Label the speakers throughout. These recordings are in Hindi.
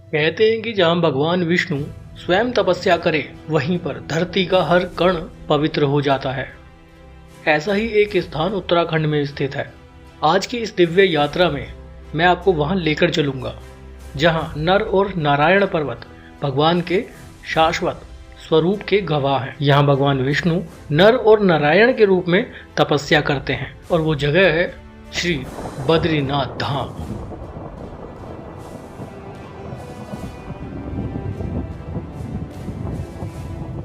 Speaker 1: कहते हैं कि जहाँ भगवान विष्णु स्वयं तपस्या करे वहीं पर धरती का हर कण पवित्र हो जाता है। ऐसा ही एक स्थान उत्तराखंड में स्थित है। आज की इस दिव्य यात्रा में मैं आपको वहां लेकर चलूंगा जहां नर और नारायण पर्वत भगवान के शाश्वत स्वरूप के गवाह हैं। यहाँ भगवान विष्णु नर और नारायण के रूप में तपस्या करते हैं और वो जगह है श्री बद्रीनाथ धाम।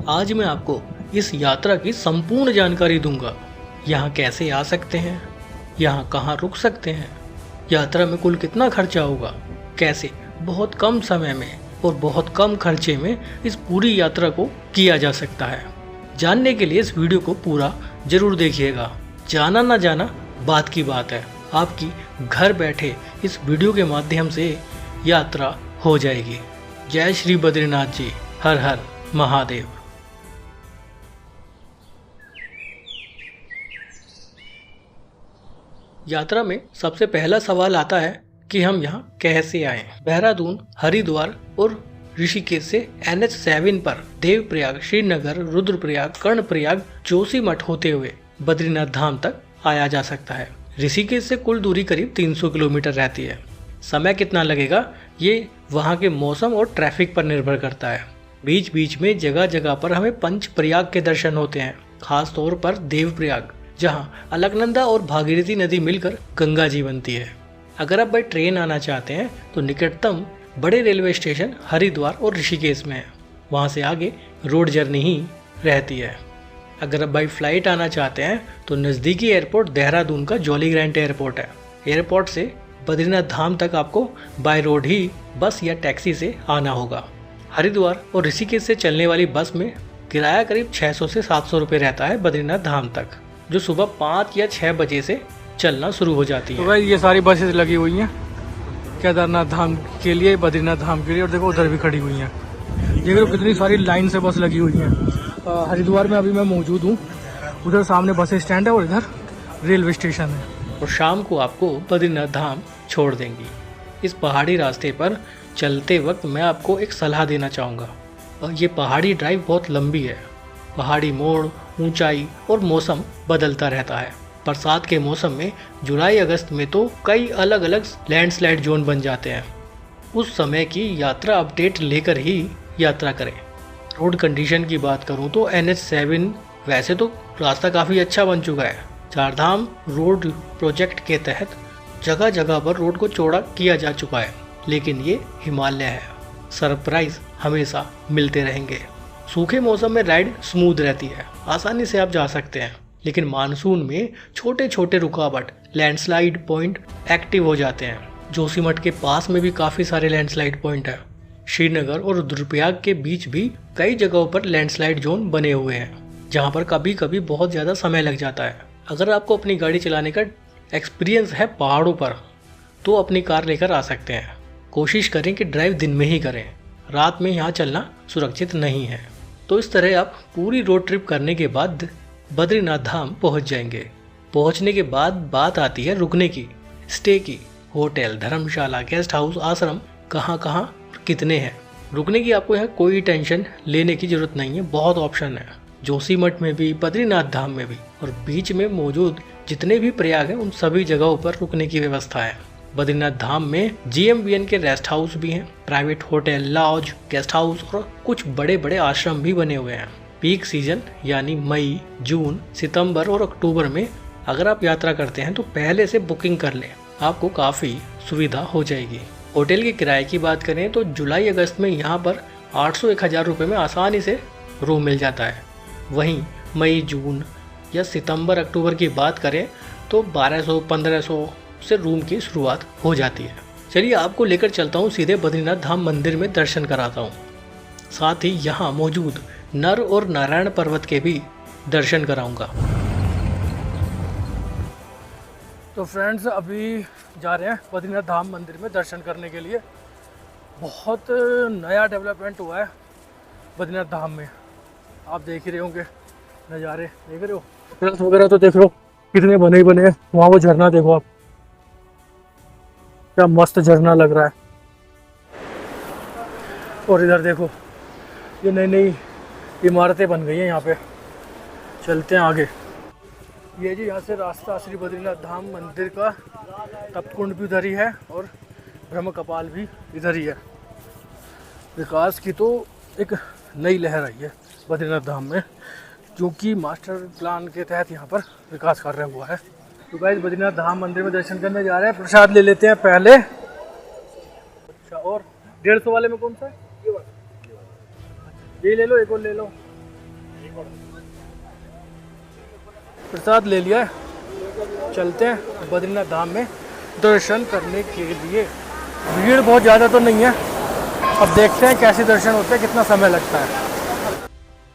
Speaker 1: आज मैं आपको इस यात्रा की संपूर्ण जानकारी दूंगा। यहाँ कैसे आ सकते हैं, यहाँ कहाँ रुक सकते हैं, यात्रा में कुल कितना खर्चा होगा, कैसे बहुत कम समय में और बहुत कम खर्चे में इस पूरी यात्रा को किया जा सकता है। जानने के लिए इस वीडियो को पूरा जरूर देखिएगा। जाना ना जाना बात की बात है, आपकी घर बैठे इस वीडियो के माध्यम से यात्रा हो जाएगी। जय श्री बद्रीनाथ जी, हर हर महादेव। यात्रा में सबसे पहला सवाल आता है कि हम यहाँ कैसे आए। देहरादून, हरिद्वार और ऋषिकेश से NH7 पर देवप्रयाग, श्रीनगर, रुद्रप्रयाग, कर्णप्रयाग, जोशीमठ होते हुए बद्रीनाथ धाम तक आया जा सकता है। ऋषिकेश से कुल दूरी करीब 300 किलोमीटर रहती है। समय कितना लगेगा ये वहाँ के मौसम और ट्रैफिक पर निर्भर करता है। बीच बीच में जगह जगह पर हमें पंचप्रयाग के दर्शन होते हैं, खास तौर पर देवप्रयाग जहाँ अलकनंदा और भागीरथी नदी मिलकर गंगा जी बनती है। अगर आप बाई ट्रेन आना चाहते हैं तो निकटतम बड़े रेलवे स्टेशन हरिद्वार और ऋषिकेश में है। वहाँ से आगे रोड जर्नी ही रहती है। अगर आप बाई फ्लाइट आना चाहते हैं तो नज़दीकी एयरपोर्ट देहरादून का जॉली ग्रांट एयरपोर्ट है। एयरपोर्ट से बद्रीनाथ धाम तक आपको बाय रोड ही बस या टैक्सी से आना होगा। हरिद्वार और ऋषिकेश से चलने वाली बस में किराया करीब 600 से 700 रुपये रहता है बद्रीनाथ धाम तक, जो सुबह 5 या 6 बजे से चलना शुरू हो जाती है।
Speaker 2: तो भाई ये सारी बसेस लगी हुई हैं केदारनाथ धाम के लिए, बद्रीनाथ धाम के लिए, और देखो उधर भी खड़ी हुई हैं। ये देखो कितनी सारी लाइन से बस लगी हुई हैं। हरिद्वार में अभी मैं मौजूद हूँ। उधर सामने बस स्टैंड है और इधर रेलवे स्टेशन है।
Speaker 1: और शाम को आपको बद्रीनाथ धाम छोड़ देंगी। इस पहाड़ी रास्ते पर चलते वक्त मैं आपको एक सलाह देना चाहूँगा। और ये पहाड़ी ड्राइव बहुत लंबी है। पहाड़ी मोड़, ऊंचाई और मौसम बदलता रहता है। बरसात के मौसम में जुलाई अगस्त में तो कई अलग अलग लैंडस्लाइड जोन बन जाते हैं। उस समय की यात्रा अपडेट लेकर ही यात्रा करें। रोड कंडीशन की बात करूं तो NH7 वैसे तो रास्ता काफ़ी अच्छा बन चुका है। चारधाम रोड प्रोजेक्ट के तहत जगह जगह पर रोड को चौड़ा किया जा चुका है, लेकिन ये हिमालय है, सरप्राइज हमेशा मिलते रहेंगे। सूखे मौसम में राइड स्मूथ रहती है, आसानी से आप जा सकते हैं, लेकिन मानसून में छोटे छोटे रुकावट लैंडस्लाइड पॉइंट एक्टिव हो जाते हैं। जोशीमठ के पास में भी काफ़ी सारे लैंडस्लाइड पॉइंट हैं। श्रीनगर और रुद्रप्रयाग के बीच भी कई जगहों पर लैंडस्लाइड जोन बने हुए हैं, जहां पर कभी कभी बहुत ज़्यादा समय लग जाता है। अगर आपको अपनी गाड़ी चलाने का एक्सपीरियंस है पहाड़ों पर तो अपनी कार लेकर आ सकते हैं। कोशिश करें कि ड्राइव दिन में ही करें, रात में यहाँ चलना सुरक्षित नहीं है। तो इस तरह आप पूरी रोड ट्रिप करने के बाद बद्रीनाथ धाम पहुँच जाएंगे। पहुँचने के बाद बात आती है रुकने की, स्टे की। होटल, धर्मशाला, गेस्ट हाउस, आश्रम कहाँ कहाँ और कितने हैं। रुकने की आपको यहाँ कोई टेंशन लेने की जरूरत नहीं है, बहुत ऑप्शन है। जोशीमठ में भी, बद्रीनाथ धाम में भी, और बीच में मौजूद जितने भी प्रयाग हैं उन सभी जगहों पर रुकने की व्यवस्था है। बद्रीनाथ धाम में GMBN के रेस्ट हाउस भी हैं, private hotel, lodge, guest house और कुछ बड़े बड़े आश्रम भी बने हुए हैं। पीक सीजन यानी मई, जून, सितंबर और अक्टूबर में अगर आप यात्रा करते हैं तो पहले से बुकिंग कर लें, आपको काफ़ी सुविधा हो जाएगी। होटल के किराए की बात करें तो जुलाई अगस्त में यहाँ पर 800-1000 रुपये में आसानी से रूम मिल जाता है। वहीं मई, जून या सितंबर, अक्टूबर की बात करें तो 1200-1500 से रूम की शुरुआत हो जाती है। चलिए आपको लेकर चलता हूँ सीधे बद्रीनाथ धाम मंदिर में, दर्शन कराता हूँ। साथ ही यहाँ मौजूद नर और नारायण पर्वत के भी दर्शन कराऊंगा।
Speaker 2: तो फ्रेंड्स अभी जा रहे हैं बद्रीनाथ धाम मंदिर में दर्शन करने के लिए। बहुत नया डेवलपमेंट हुआ है बद्रीनाथ धाम में, आप देख ही रहे होंगे, नज़ारे देख रहे हो। रथ वगैरह तो देख लो कितने बने ही बने हैं। वहाँ वो झरना देखो आप, क्या मस्त झरना लग रहा है। और इधर देखो ये नई नई इमारतें बन गई हैं यहाँ पे। चलते हैं आगे। ये जी यहाँ से रास्ता श्री बद्रीनाथ धाम मंदिर का, तप्तकुंड भी उधर ही है और ब्रह्म कपाल भी इधर ही है। विकास की तो एक नई लहर आई है बद्रीनाथ धाम में, क्योंकि मास्टर प्लान के तहत यहाँ पर विकास कार्य हुआ है। तो गाइस बद्रीनाथ धाम मंदिर में दर्शन करने जा रहे हैं। प्रसाद ले लेते हैं पहले। अच्छा, और 150 वाले में कौन सा है? ये ले लो, एक और ले लो। प्रसाद ले लिया है। चलते हैं बद्रीनाथ धाम में दर्शन करने के लिए। भीड़ बहुत ज़्यादा तो नहीं है, अब देखते हैं कैसे दर्शन होते हैं, कितना समय लगता है।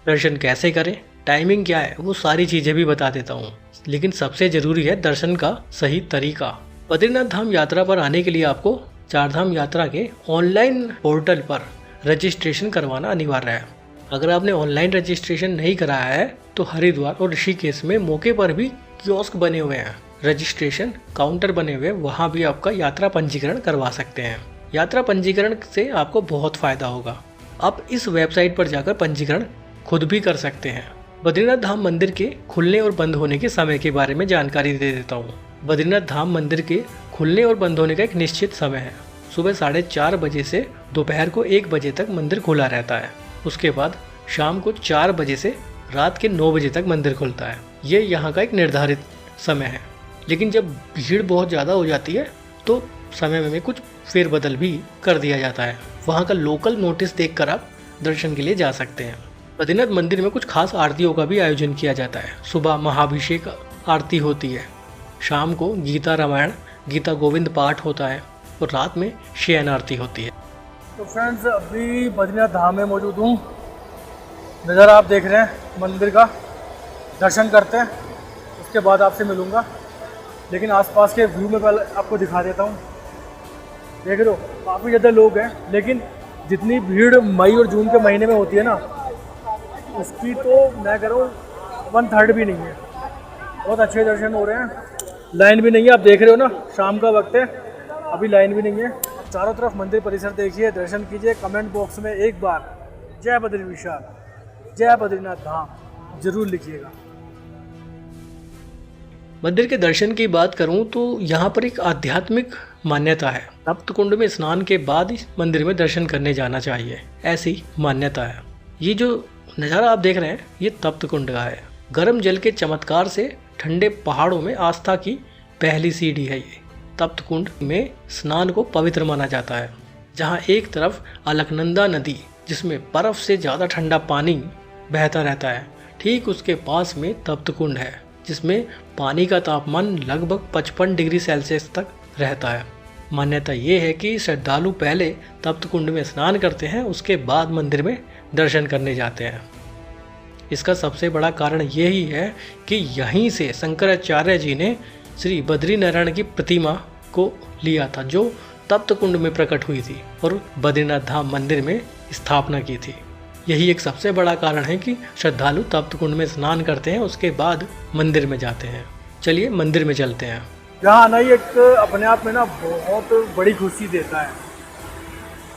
Speaker 1: दर्शन कैसे करें, टाइमिंग क्या है, वो सारी चीज़ें भी बता देता हूँ, लेकिन सबसे ज़रूरी है दर्शन का सही तरीका। बद्रीनाथ धाम यात्रा पर आने के लिए आपको चारधाम यात्रा के ऑनलाइन पोर्टल पर रजिस्ट्रेशन करवाना अनिवार्य है। अगर आपने ऑनलाइन रजिस्ट्रेशन नहीं कराया है तो हरिद्वार और ऋषिकेश में मौके पर भी कियोस्क बने हुए हैं, रजिस्ट्रेशन काउंटर बने हुए, वहाँ भी आपका यात्रा पंजीकरण करवा सकते हैं। यात्रा पंजीकरण से आपको बहुत फ़ायदा होगा। आप इस वेबसाइट पर जाकर पंजीकरण खुद भी कर सकते हैं। बद्रीनाथ धाम मंदिर के खुलने और बंद होने के समय के बारे में जानकारी दे देता हूँ। बद्रीनाथ धाम मंदिर के खुलने और बंद होने का एक निश्चित समय है। सुबह 4:30 बजे से दोपहर को 1 बजे तक मंदिर खुला रहता है। उसके बाद शाम को 4 बजे से रात के 9 बजे तक मंदिर खुलता है। ये यहाँ का एक निर्धारित समय है, लेकिन जब भीड़ बहुत ज़्यादा हो जाती है तो समय में कुछ फेरबदल भी कर दिया जाता है। वहाँ का लोकल नोटिस देखकर आप दर्शन के लिए जा सकते हैं। बद्रीनाथ मंदिर में कुछ खास आरतियों का भी आयोजन किया जाता है। सुबह महाभिषेक आरती होती है, शाम को गीता रामायण गीता गोविंद पाठ होता है और रात में शयन आरती होती है।
Speaker 2: तो फ्रेंड्स अभी बद्रीनाथ धाम में मौजूद हूँ। नज़ारा आप देख रहे हैं मंदिर का। दर्शन करते हैं, उसके बाद आपसे मिलूँगा, लेकिन आसपास के व्यू में पहले आपको दिखा देता हूँ। देख रहे हो काफ़ी ज़्यादा लोग हैं, लेकिन जितनी भीड़ मई और जून के महीने में होती है ना, उसकी तो मैं कह रहा हूँ 1/3 भी नहीं है। बहुत अच्छे दर्शन हो रहे हैं, लाइन भी नहीं है। आप देख रहे हो ना, शाम का वक्त है, अभी लाइन भी नहीं है। चारों तरफ मंदिर परिसर देखिए, दर्शन कीजिए। कमेंट बॉक्स में एक बार जय बद्री विशाल, जय बद्रीनाथ धाम जरूर लिखिएगा।
Speaker 1: मंदिर के दर्शन की बात करूं तो यहाँ पर एक आध्यात्मिक मान्यता है। तप्तकुंड में स्नान के बाद ही मंदिर में दर्शन करने जाना चाहिए, ऐसी मान्यता है। ये जो नज़ारा आप देख रहे हैं ये तप्तकुंड का है। गर्म जल के चमत्कार से ठंडे पहाड़ों में आस्था की पहली सीढ़ी है ये। तप्तकुंड में स्नान को पवित्र माना जाता है। जहाँ एक तरफ अलकनंदा नदी जिसमें बर्फ से ज़्यादा ठंडा पानी बहता रहता है, ठीक उसके पास में तप्तकुंड है जिसमें पानी का तापमान लगभग 55 डिग्री सेल्सियस तक रहता है। मान्यता ये है कि श्रद्धालु पहले तप्तकुंड में स्नान करते हैं, उसके बाद मंदिर में दर्शन करने जाते हैं। इसका सबसे बड़ा कारण यही है कि यहीं से शंकराचार्य जी ने श्री बद्रीनारायण की प्रतिमा को लिया था, जो तप्तकुंड में प्रकट हुई थी और बद्रीनाथ धाम मंदिर में स्थापना की थी। यही एक सबसे बड़ा कारण है कि श्रद्धालु तप्तकुंड में स्नान करते हैं, उसके बाद मंदिर में जाते हैं। चलिए मंदिर में चलते हैं।
Speaker 2: यहाँ आना ही एक अपने आप में ना बहुत बड़ी खुशी देता है।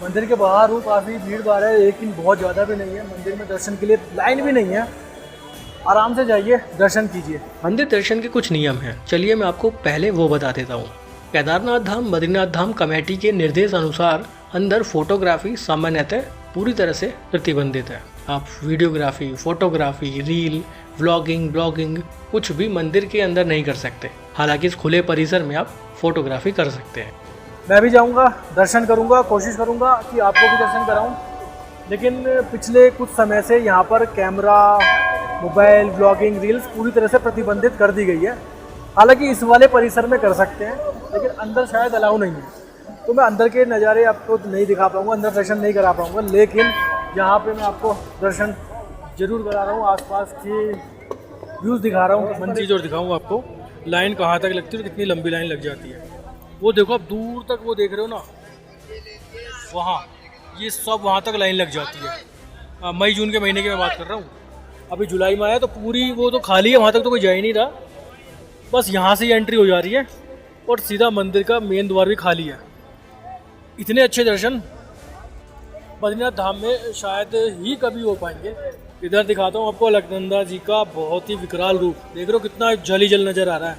Speaker 2: मंदिर के बाहर हूँ, काफ़ी भीड़ भाड़ है, लेकिन बहुत ज़्यादा भी नहीं है। मंदिर में दर्शन के लिए लाइन भी नहीं है, आराम से जाइए, दर्शन कीजिए।
Speaker 1: मंदिर दर्शन के कुछ नियम हैं, चलिए मैं आपको पहले वो बता देता हूँ। केदारनाथ धाम बद्रीनाथ धाम कमेटी के निर्देश अनुसार अंदर फोटोग्राफी सामान्यतः पूरी तरह से प्रतिबंधित है। आप videography, photography, reel, vlogging, blogging कुछ भी मंदिर के अंदर नहीं कर सकते। हालांकि इस खुले परिसर में आप फोटोग्राफी कर सकते हैं।
Speaker 2: मैं भी जाऊंगा, दर्शन करूंगा, कोशिश करूंगा कि आपको भी दर्शन कराऊं। लेकिन पिछले कुछ समय से यहाँ पर कैमरा, मोबाइल, व्लॉगिंग, रील्स पूरी तरह से प्रतिबंधित कर दी गई है। हालांकि इस वाले परिसर में कर सकते हैं, लेकिन अंदर शायद अलाउ नहीं है, तो मैं अंदर के नज़ारे आपको नहीं दिखा पाऊँगा, अंदर दर्शन नहीं करा पाऊँगा। लेकिन यहाँ पे मैं आपको दर्शन जरूर करा रहा हूँ, आसपास की व्यूज़ दिखा रहा हूँ। मन चीज़ और दिखाऊँगा आपको, लाइन कहाँ तक लगती है, कितनी लंबी लाइन लग जाती है। वो देखो आप दूर तक वो देख रहे हो ना, वहाँ ये सब वहाँ तक लाइन लग जाती है। मई जून के महीने की मैं बात कर रहा हूँ, अभी जुलाई में आया तो पूरी वो तो खाली है, वहाँ तक तो कोई जा ही नहीं रहा। बस यहाँ से ही एंट्री हो जा रही है और सीधा मंदिर का मेन द्वार भी खाली है। इतने अच्छे दर्शन बद्रीनाथ धाम में शायद ही कभी हो पाएंगे। इधर दिखाता हूँ आपको अलकनंदा जी का बहुत ही विकराल रूप। देख रहे हो कितना जली जल नज़र आ रहा है।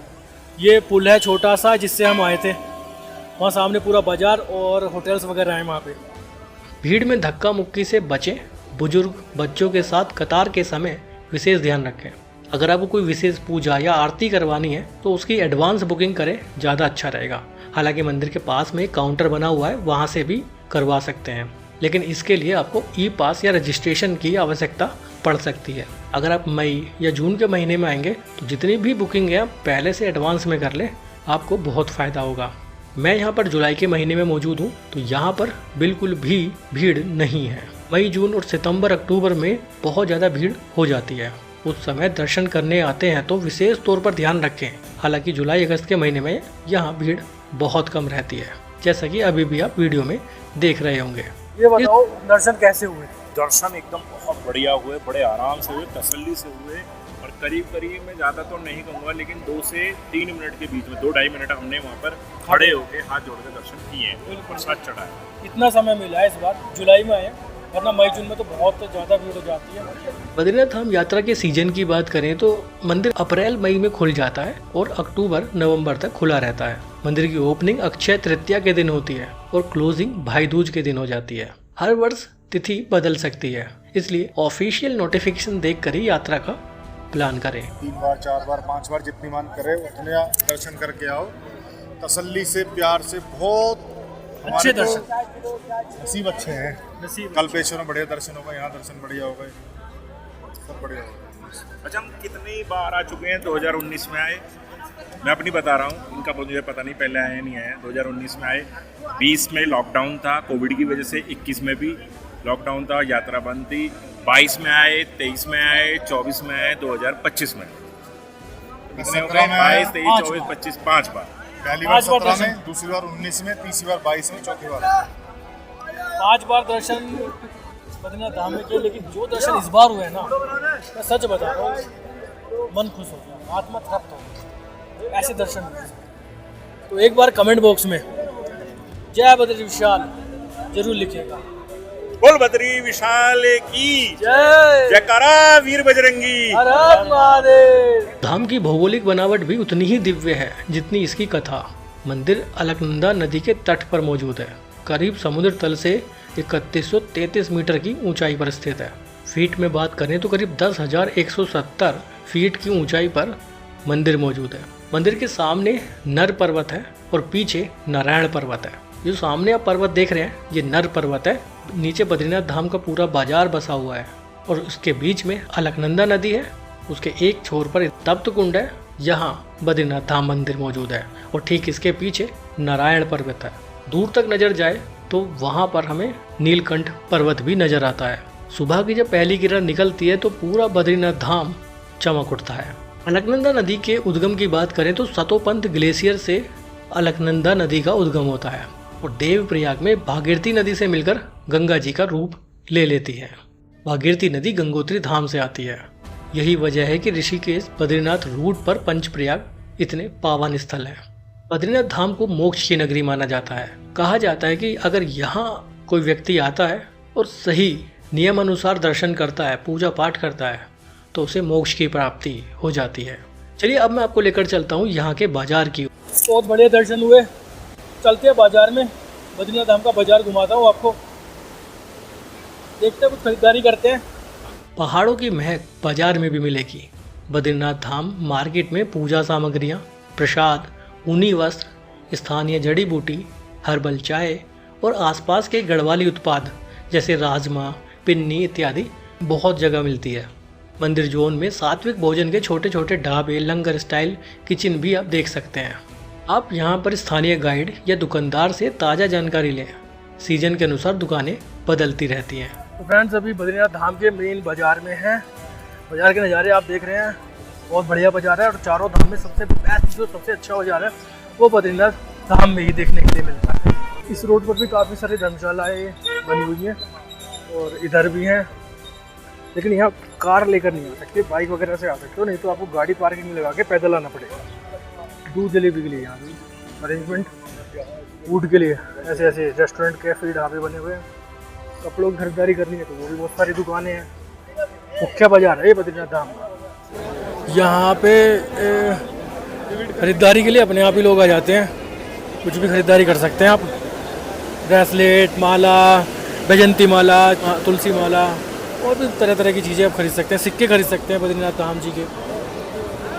Speaker 2: ये पुल है छोटा सा जिससे हम आए थे, वहाँ सामने पूरा बाजार और होटल्स वगैरह हैं वहाँ पे।
Speaker 1: भीड़ में धक्का मुक्की से बचें। बुजुर्ग बच्चों के साथ कतार के समय विशेष ध्यान रखें। अगर आपको कोई विशेष पूजा या आरती करवानी है तो उसकी एडवांस बुकिंग करें, ज़्यादा अच्छा रहेगा। हालांकि मंदिर के पास में एक काउंटर बना हुआ है, वहाँ से भी करवा सकते हैं, लेकिन इसके लिए आपको ई पास या रजिस्ट्रेशन की आवश्यकता पड़ सकती है। अगर आप मई या जून के महीने में आएंगे तो जितनी भी बुकिंग है आप पहले से एडवांस में कर लें, आपको बहुत फ़ायदा होगा। मैं यहाँ पर जुलाई के महीने में मौजूद हूँ तो यहाँ पर बिल्कुल भी भीड़ नहीं है। मई, जून और सितंबर, अक्टूबर में बहुत ज़्यादा भीड़ हो जाती है। उस समय दर्शन करने आते हैं तो विशेष तौर पर ध्यान रखें। हालांकि जुलाई अगस्त के महीने में यहाँ भीड़ बहुत कम रहती है, जैसा कि अभी भी आप वीडियो में देख रहे होंगे।
Speaker 2: ये बताओ दर्शन कैसे हुए?
Speaker 3: दर्शन एकदम बहुत बढ़िया हुए, बड़े आराम से हुए, तसल्ली से हुए। और करीब करीब मैं ज़्यादा तो नहीं कहूँगा, लेकिन 2 से 3 मिनट के बीच में 2-2.5 मिनट हमने वहाँ पर खड़े होकर हाथ जोड़ के दर्शन किए हैं, प्रसाद चढ़ा है।
Speaker 2: इतना समय मिला है इस बार, जुलाई में आए, वरना मई जून में तो बहुत ज़्यादा भीड़ हो जाती है।
Speaker 1: बद्रीनाथ धाम यात्रा के सीजन की बात करें तो मंदिर अप्रैल मई में खुल जाता है और अक्टूबर नवंबर तक खुला रहता है। मंदिर की ओपनिंग अक्षय तृतीया के दिन होती है और क्लोजिंग भाई दूज के दिन हो जाती है। हर वर्ष तिथि बदल सकती है, इसलिए ऑफिशियल नोटिफिकेशन देखकर ही यात्रा का प्लान करें।
Speaker 4: 3 बार 4 बार 5 बार जितनी मान करे उतने दर्शन करके आओ, तसल्ली से, प्यार से। बहुत
Speaker 2: अच्छे दर्शन,
Speaker 4: नसीब अच्छे हैं। कल्पेश्वर में बढ़िया दर्शन होगा, यहाँ दर्शन बढ़िया होगा, सब बढ़िया होगा।
Speaker 3: अच्छा, हम कितनी बार आ चुके हैं? 2019 में आए, मैं अपनी बता रहा हूँ, इनका मुझे पता नहीं पहले आए नहीं आए। 2019 में आए, 20 में लॉकडाउन था कोविड की वजह से, 21 में भी लॉकडाउन था, यात्रा बंद थी। 22 में आए, 23 में आए, 24 में आए, 2025 में। कितने हो गए? 22, 23, 24, 25, 5 बार।
Speaker 4: पहली बार 17 में, दूसरी बार 19 में, तीसरी बार 22 में, चौथी बार
Speaker 2: 5 बार दर्शन बद्रीनाथ धाम में किए। लेकिन जो दर्शन इस बार हुए ना, मैं सच बता रहा हूँ, मन खुश हो गया, आत्मा तृप्त हो गया, ऐसे दर्शन हुए। तो एक बार कमेंट बॉक्स में जय बद्री विशाल जरूर लिखिएगा।
Speaker 3: बोल बद्री विशाल की
Speaker 2: जय,
Speaker 3: जयकारा वीर बजरंगी।
Speaker 2: हर हर महादेव।
Speaker 1: धाम की भौगोलिक बनावट भी उतनी ही दिव्य है जितनी इसकी कथा। मंदिर अलकनंदा नदी के तट पर मौजूद है, करीब समुद्र तल से 3133 मीटर की ऊंचाई पर स्थित है। फीट में बात करें तो करीब 10,170 फीट की ऊंचाई पर मंदिर मौजूद है। मंदिर के सामने नर पर्वत है और पीछे नारायण पर्वत है। जो सामने आप पर्वत देख रहे हैं, ये नर पर्वत है। नीचे बद्रीनाथ धाम का पूरा बाजार बसा हुआ है और उसके बीच में अलकनंदा नदी है। उसके एक छोर पर तप्त कुंड है, यहाँ बद्रीनाथ धाम मंदिर मौजूद है। और ठीक इसके पीछे नारायण पर्वत है। दूर तक नजर जाए तो वहाँ पर हमें नीलकंठ पर्वत भी नजर आता है। सुबह की जब पहली किरण निकलती है तो पूरा बद्रीनाथ धाम चमक उठता है। अलकनंदा नदी के उद्गम की बात करें तो सतोपंथ ग्लेशियर से अलकनंदा नदी का उद्गम होता है और देवप्रयाग में भागीरथी नदी से मिलकर गंगा जी का रूप ले लेती है। भागीरथी नदी गंगोत्री धाम से आती है। यही वजह है कि ऋषिकेश बद्रीनाथ रूट पर पंचप्रयाग इतने पावन स्थल हैं। बद्रीनाथ धाम को मोक्ष की नगरी माना जाता है। कहा जाता है कि अगर यहाँ कोई व्यक्ति आता है और सही नियम अनुसार दर्शन करता है, पूजा पाठ करता है, तो उसे मोक्ष की प्राप्ति हो जाती है। चलिए अब मैं आपको लेकर चलता हूँ यहाँ के बाजार की।
Speaker 2: बहुत बढ़िया दर्शन हुए। चलते हैं बाजार में, बद्रीनाथ धाम का बाजार घुमाता हूँ आपको। देखते हैं, कुछ खरीदारी करते हैं।
Speaker 1: पहाड़ों की महक बाजार में भी मिलेगी। बद्रीनाथ धाम मार्केट में पूजा सामग्रियाँ, प्रसाद, ऊनी वस्त्र, स्थानीय जड़ी बूटी, हर्बल चाय और आसपास के गढ़वाली उत्पाद जैसे राजमा, पिन्नी इत्यादि बहुत जगह मिलती है। मंदिर जोन में सात्विक भोजन के छोटे छोटे ढाबे, लंगर स्टाइल किचन भी आप देख सकते हैं। आप यहाँ पर स्थानीय गाइड या दुकानदार से ताज़ा जानकारी लें। सीजन के अनुसार दुकानें बदलती रहती हैं।
Speaker 2: तो फ्रेंड्स, अभी बद्रीनाथ धाम के मेन बाजार में हैं। बाजार के नज़ारे आप देख रहे हैं, बहुत बढ़िया बाजार है। और चारों धाम में सबसे बेस्ट, जो सबसे अच्छा बाजार है, वो बद्रीनाथ धाम में ही देखने के लिए मिलता है। इस रोड पर भी काफ़ी सारी धर्मशालाएँ बनी हुई हैं और इधर भी हैं, लेकिन यहाँ कार लेकर नहीं आ सकते, बाइक वगैरह से आ सकते हो, नहीं तो आपको गाड़ी पार्किंग में लगा के पैदल आना पड़ेगा। दूध जलेबी के लिए यहाँ अरेंजमेंट, फूड के लिए ऐसे ऐसे रेस्टोरेंट, कैफे, ढाबे बने हुए हैं। कपड़ों की खरीदारी करनी है तो वो भी बहुत सारी दुकानें हैं। मुख्य बाजार है ये बद्रीनाथ धाम। यहाँ पे खरीदारी के लिए अपने आप ही लोग आ जाते हैं, कुछ भी खरीदारी कर सकते हैं आप। ब्रेसलेट, माला, बैजंती माला, तुलसी माला और भी तरह तरह की चीज़ें आप खरीद सकते हैं। सिक्के खरीद सकते हैं बद्रीनाथ धाम जी के।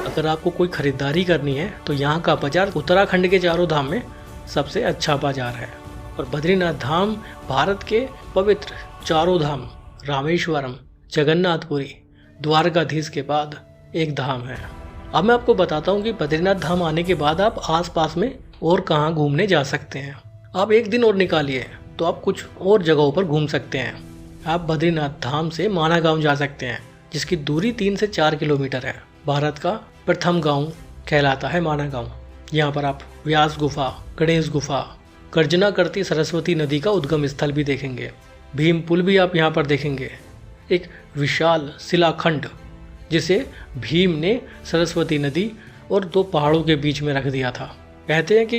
Speaker 1: अगर आपको कोई खरीदारी करनी है तो यहाँ का बाजार उत्तराखंड के चारों धाम में सबसे अच्छा बाजार है। और बद्रीनाथ धाम भारत के पवित्र चारों धाम रामेश्वरम, जगन्नाथपुरी, द्वारकाधीश के बाद एक धाम है। अब मैं आपको बताता हूँ कि बद्रीनाथ धाम आने के बाद आप आसपास में और कहाँ घूमने जा सकते हैं। आप एक दिन और निकालिए तो आप कुछ और जगहों पर घूम सकते हैं। आप बद्रीनाथ धाम से माना गाँव जा सकते हैं, जिसकी दूरी 3 से 4 किलोमीटर है। भारत का प्रथम गांव कहलाता है माना गांव। यहाँ पर आप व्यास गुफा, गणेश गुफा, गर्जना करती सरस्वती नदी का उद्गम स्थल भी देखेंगे। भीम पुल भी आप यहाँ पर देखेंगे, एक विशाल शिलाखंड जिसे भीम ने सरस्वती नदी और 2 पहाड़ों के बीच में रख दिया था। कहते हैं कि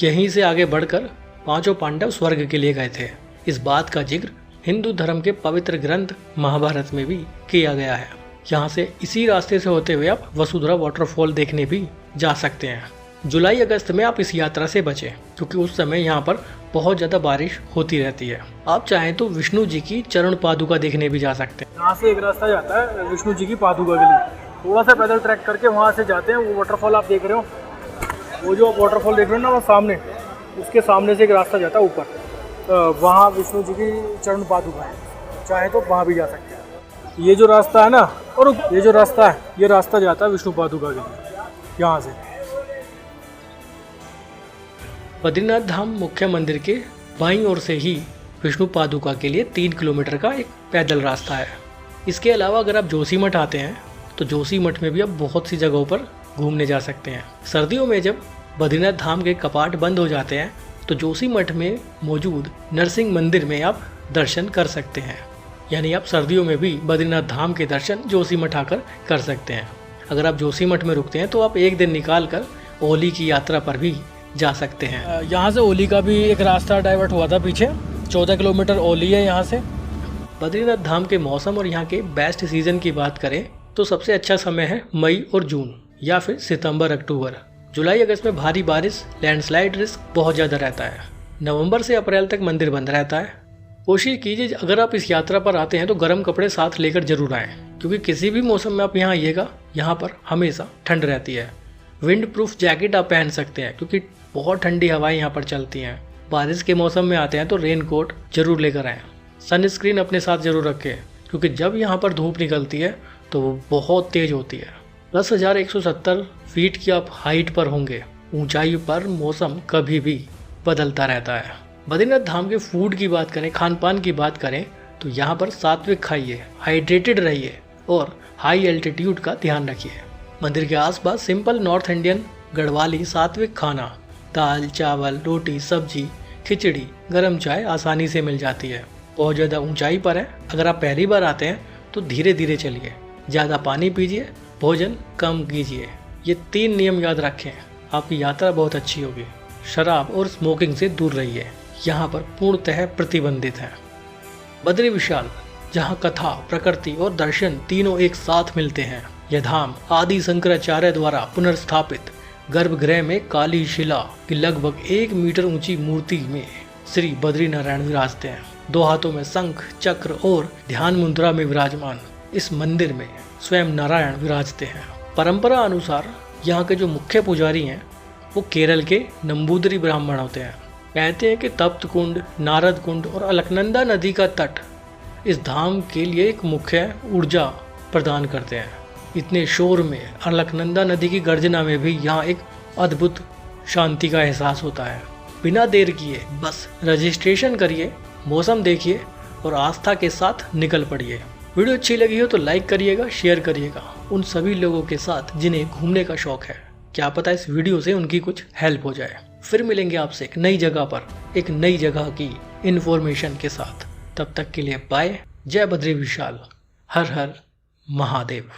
Speaker 1: यहीं से आगे बढ़कर 5 पांडव स्वर्ग के लिए गए थे। इस बात का जिक्र हिंदू धर्म के पवित्र ग्रंथ महाभारत में भी किया गया है। यहाँ से इसी रास्ते से होते हुए आप वसुंधरा वाटरफॉल देखने भी जा सकते हैं। जुलाई अगस्त में आप इस यात्रा से बचें, क्योंकि उस समय यहाँ पर बहुत ज़्यादा बारिश होती रहती है। आप चाहें तो विष्णु जी की चरण पादुका देखने भी जा सकते हैं।
Speaker 2: यहाँ से एक रास्ता जाता है विष्णु जी की पादुका के लिए। थोड़ा सा पैदल ट्रैक करके वहाँ से जाते हैं। वो वाटरफॉल आप देख रहे हो, वो जो वाटरफॉल देख रहे हो ना वो सामने, उसके सामने से एक रास्ता जाता है ऊपर। वहाँ विष्णु जी की चरण पादुका है, चाहे तो वहाँ भी जा सकते हैं। ये जो रास्ता है ना, और ये जो रास्ता है, ये रास्ता जाता है विष्णु पादुका के लिए यहाँ से।
Speaker 1: बद्रीनाथ धाम मुख्य मंदिर के बाईं ओर से ही विष्णु पादुका के लिए 3 किलोमीटर का एक पैदल रास्ता है। इसके अलावा अगर आप जोशीमठ आते हैं तो जोशीमठ में भी आप बहुत सी जगहों पर घूमने जा सकते हैं। सर्दियों में जब बद्रीनाथ धाम के कपाट बंद हो जाते हैं तो जोशीमठ में मौजूद नरसिंह मंदिर में आप दर्शन कर सकते हैं। यानी आप सर्दियों में भी बद्रीनाथ धाम के दर्शन जोशीमठ आकर कर सकते हैं। अगर आप जोशीमठ में रुकते हैं तो आप एक दिन निकाल कर ओली की यात्रा पर भी जा सकते हैं।
Speaker 2: यहाँ से ओली का भी एक रास्ता डाइवर्ट हुआ था पीछे, 14 किलोमीटर ओली है यहाँ से।
Speaker 1: बद्रीनाथ धाम के मौसम और यहाँ के बेस्ट सीजन की बात करें तो सबसे अच्छा समय है मई और जून, या फिर सितंबर अक्टूबर। जुलाई अगस्त में भारी बारिश, लैंडस्लाइड रिस्क बहुत ज़्यादा रहता है। नवंबर से अप्रैल तक मंदिर बंद रहता है। कोशिश कीजिए अगर आप इस यात्रा पर आते हैं तो गर्म कपड़े साथ लेकर जरूर आएँ, क्योंकि किसी भी मौसम में आप यहाँ आइएगा, यहाँ पर हमेशा ठंड रहती है। विंड प्रूफ जैकेट आप पहन सकते हैं, क्योंकि बहुत ठंडी हवाएं यहाँ पर चलती हैं। बारिश के मौसम में आते हैं तो रेन कोट जरूर लेकर आएँ। सनस्क्रीन अपने साथ जरूर रखें, क्योंकि जब यहाँ पर धूप निकलती है तो वो बहुत तेज होती है। 10,170 फीट की आप हाइट पर होंगे। ऊंचाई पर मौसम कभी भी बदलता रहता है। बद्रीनाथ धाम के फूड की बात करें, खान पान की बात करें तो यहाँ पर सात्विक खाइए, हाइड्रेटेड रहिए और हाई एल्टीट्यूड का ध्यान रखिए। मंदिर के आसपास सिंपल नॉर्थ इंडियन गढ़वाली सात्विक खाना, दाल, चावल, रोटी, सब्जी, खिचड़ी, गरम चाय आसानी से मिल जाती है। बहुत ज़्यादा ऊंचाई पर है। अगर आप पहली बार आते हैं तो धीरे धीरे चलिए, ज़्यादा पानी पीजिए, भोजन कम कीजिए। ये 3 नियम याद रखें, आपकी यात्रा बहुत अच्छी होगी। शराब और स्मोकिंग से दूर रहिए, यहाँ पर पूर्णतः प्रतिबंधित है। बद्री विशाल, जहाँ कथा, प्रकृति और दर्शन तीनों एक साथ मिलते हैं। यह धाम आदि शंकराचार्य द्वारा पुनर्स्थापित गर्भगृह में काली शिला की लगभग 1 मीटर ऊंची मूर्ति में श्री बद्रीनारायण विराजते हैं। 2 हाथों में शंख, चक्र और ध्यान मुद्रा में विराजमान इस मंदिर में स्वयं नारायण विराजते हैं। परंपरा अनुसार यहाँ के जो मुख्य पुजारी हैं वो केरल के नंबूदरी ब्राह्मण होते हैं। कहते हैं कि तप्त कुंड, नारद कुंड और अलकनंदा नदी का तट इस धाम के लिए एक मुख्य ऊर्जा प्रदान करते हैं। इतने शोर में, अलकनंदा नदी की गर्जना में भी यहाँ एक अद्भुत शांति का एहसास होता है। बिना देर किए बस रजिस्ट्रेशन करिए, मौसम देखिए और आस्था के साथ निकल पड़िए। वीडियो अच्छी लगी हो तो लाइक करिएगा, शेयर करिएगा उन सभी लोगों के साथ जिन्हें घूमने का शौक है। क्या पता इस वीडियो से उनकी कुछ हेल्प हो जाए। फिर मिलेंगे आपसे एक नई जगह पर, एक नई जगह की इन्फॉर्मेशन के साथ। तब तक के लिए बाय। जय बद्री विशाल। हर हर महादेव।